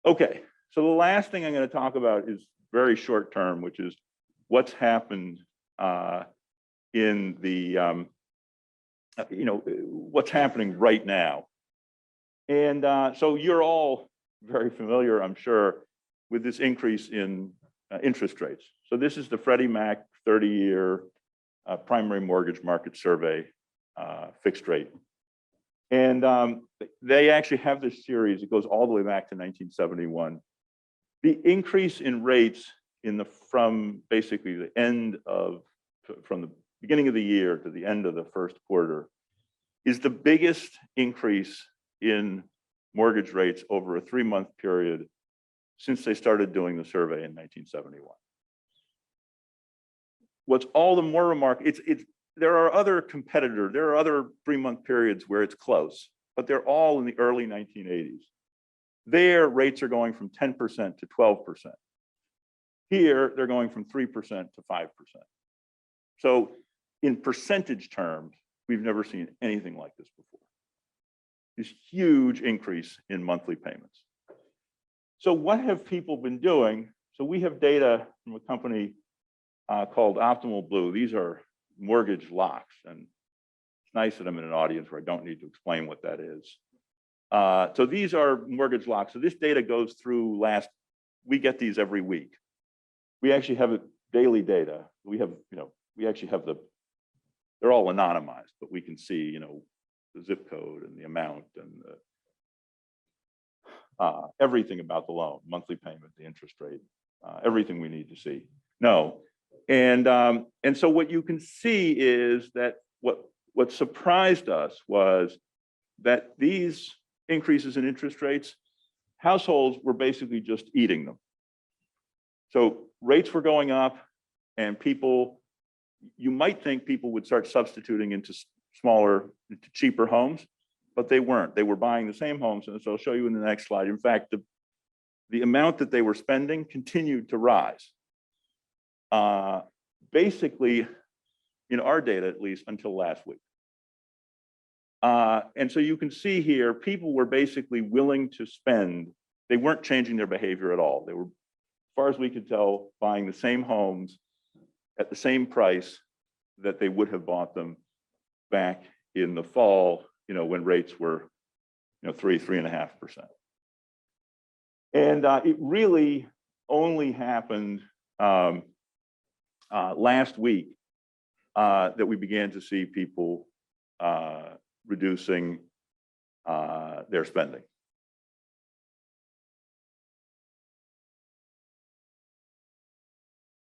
Okay, so the last thing I'm going to talk about is very short term, which is what's happened in the, what's happening right now. And so you're all very familiar, I'm sure, with this increase in interest rates. So this is the Freddie Mac 30-year primary mortgage market survey, fixed rate. And they actually have this series. It goes all the way back to 1971. The increase in rates from basically the end of, from the beginning of the year to the end of the first quarter is the biggest increase in mortgage rates over a 3-month period since they started doing the survey in 1971. What's all the more remarkable, there are other competitors, there are other 3-month periods where it's close, but they're all in the early 1980s. Their rates are going from 10% to 12%. Here, they're going from 3% to 5%. So in percentage terms, we've never seen anything like this before. This huge increase in monthly payments. So what have people been doing? So we have data from a company called Optimal Blue. These are mortgage locks, and it's nice that I'm in an audience where I don't need to explain what that is. So these are mortgage locks. So this data goes through we get these every week. We actually have daily data. We have, we actually have they're all anonymized, but we can see, the zip code and the amount and everything about the loan, monthly payment, the interest rate, everything we need to see. No. And so what you can see is that what surprised us was that these increases in interest rates, households were basically just eating them. So rates were going up, and you might think people would start substituting into cheaper homes, but they weren't. They were buying the same homes, and so I'll show you in the next slide. In fact, the amount that they were spending continued to rise. Basically, in our data, at least until last week. And so you can see here, people were basically willing to spend. They weren't changing their behavior at all. They were, as far as we could tell, buying the same homes at the same price that they would have bought them back in the fall, when rates were, 3.5%. And it really only happened last week that we began to see people reducing their spending.